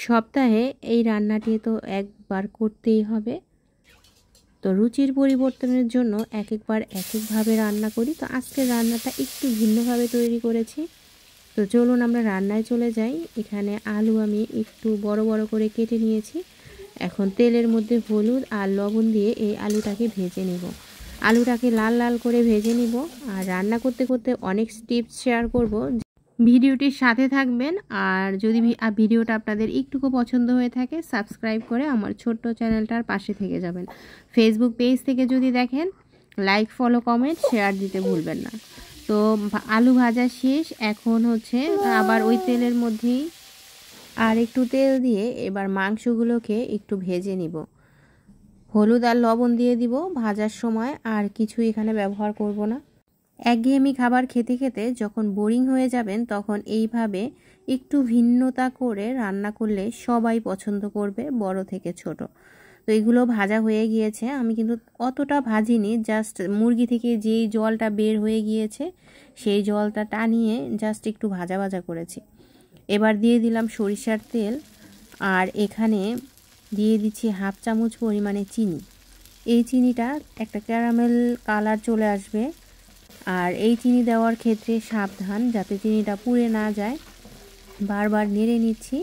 সপ্তাহে এই রান্নাটি তো একবার করতেই হবে। তো রুচির পরিবর্তনের জন্য একবার একভাবে রান্না করি। তো আজকের রান্নাটা একটু ভিন্নভাবে তৈরি করেছি। তো চলুন আমরা রান্নায় চলে যাই। এখানে আলু আমি একটু বড় বড় করে কেটে নিয়েছি। এখন তেলের মধ্যে হলুদ আর লবণ দিয়ে এই আলুটাকে ভেজে নেব। আলুটাকে লাল লাল করে ভেজে নিব। আর রান্না করতে করতে অনেক টিপস শেয়ার করব, ভিডিওটির সাথে থাকবেন। আর যদি ভিডিওটা আপনাদের একটুকু পছন্দ হয়ে থাকে, সাবস্ক্রাইব করে আমার ছোট্ট চ্যানেলটার পাশে থেকে যাবেন। ফেসবুক পেজ থেকে যদি দেখেন, লাইক, ফলো, কমেন্ট, শেয়ার দিতে ভুলবেন না। তো আলু ভাজা শেষ। এখন হচ্ছে আবার ওই তেলের মধ্যেই আর একটু তেল দিয়ে এবার মাংসগুলোকে একটু ভেজে নিব। হলুদ আর লবণ দিয়ে দিব ভাজার সময়, আর কিছু এখানে ব্যবহার করব না। একঘেয়েমি খাবার খেতে খেতে যখন বোরিং হয়ে যাবেন, তখন এইভাবে একটু ভিন্নতা করে রান্না করলে সবাই পছন্দ করবে, বড় থেকে ছোট। তো এগুলো ভাজা হয়ে গিয়েছে। আমি কিন্তু অতটা ভাজিনি, জাস্ট মুরগি থেকে যেই জলটা বের হয়ে গিয়েছে সেই জলটা টানিয়ে জাস্ট একটু ভাজা ভাজা করেছি। এবার দিয়ে দিলাম সরিষার তেল, আর এখানে দিয়ে দিচ্ছি হাফ চামচ পরিমাণে চিনি। এই চিনিটা একটা ক্যারামেল কালার চলে আসবে। আর এই চিনি দেওয়ার ক্ষেত্রে সাবধান, যাতে চিনিটা পুড়ে না যায়। বারবার নেড়ে নিচ্ছি।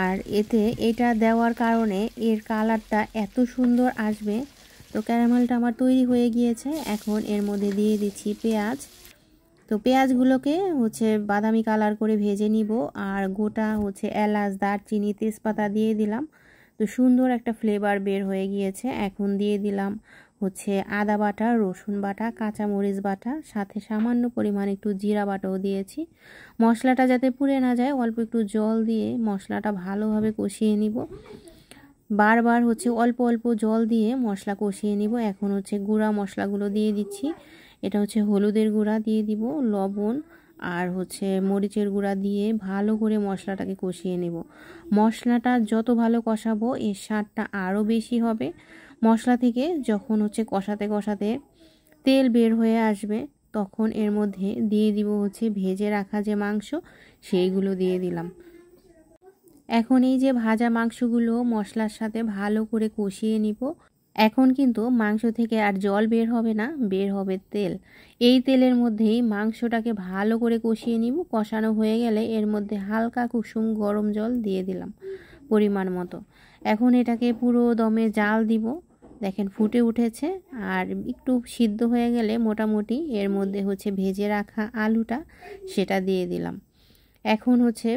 আর এতে এটা দেওয়ার কারণে এর কালারটা এত সুন্দর আসবে। তো ক্যারামেলটা আমার তৈরি হয়ে গিয়েছে। এখন এর মধ্যে দিয়ে দিচ্ছি পেঁয়াজ। তো পেঁয়াজগুলোকে হচ্ছে বাদামি কালার করে ভেজে নিব। আর গোটা হচ্ছে এলাচ, দারচিনি, তেজপাতা দিয়ে দিলাম। তো সুন্দর একটা ফ্লেভার বের হয়ে গিয়েছে। এখন দিয়ে দিলাম হচ্ছে আদা বাটা, রসুন বাটা, কাঁচামরিচ বাটা, সাথে সামান্য পরিমাণ একটু জিরা বাটাও দিয়েছি। মশলাটা যাতে পুড়ে না যায়, অল্প একটু জল দিয়ে মশলাটা ভালোভাবে কষিয়ে নিব। বারবার হচ্ছে অল্প অল্প জল দিয়ে মশলা কষিয়ে নিব। এখন হচ্ছে গুঁড়া মশলাগুলো দিয়ে দিচ্ছি। এটা হচ্ছে হলুদের গুঁড়া দিয়ে দিব, লবণ আর হচ্ছে মরিচের গুঁড়া দিয়ে ভালো করে মশলাটাকে কষিয়ে নেব। মশলাটা যত ভালো কষাবো এর স্বাদটা আরও বেশি হবে। মশলা থেকে যখন হচ্ছে কষাতে কষাতে তেল বের হয়ে আসবে, তখন এর মধ্যে দিয়ে দিব হচ্ছে ভেজে রাখা যে মাংস, সেইগুলো দিয়ে দিলাম। এখন এই যে ভাজা মাংসগুলো মশলার সাথে ভালো করে কষিয়ে নিব। এখন কিন্তু মাংস থেকে আর জল বের হবে না, বের হবে তেল। এই তেলের মধ্যেই মাংসটাকে ভালো করে কষিয়ে নিব। কষানো হয়ে গেলে এর মধ্যে হালকা কুসুম গরম জল দিয়ে দিলাম পরিমাণ মতো। এখন এটাকে পুরো দমে জাল দিব। দেখেন ফুটে উঠেছে। আর একটু সিদ্ধ হয়ে গেলে মোটামুটি এর মধ্যে হচ্ছে ভেজে রাখা আলুটা সেটা দিয়ে দিলাম। এখন হচ্ছে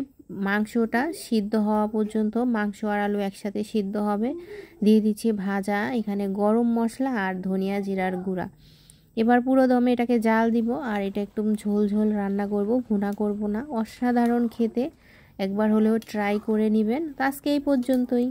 মাংসটা সিদ্ধ হওয়া পর্যন্ত, মাংস আর আলু একসাথে সিদ্ধ হবে। দিয়ে দিচ্ছি ভাজা এখানে গরম মশলা আর ধনিয়া জিরার গুঁড়া। এবার পুরো দমে এটাকে জাল দিব। আর এটা একদম ঝোল ঝোল রান্না করব, ভুনা করব না। অসাধারণ খেতে, একবার হলেও ট্রাই করে নেবেন। তো আজকে এই পর্যন্তই।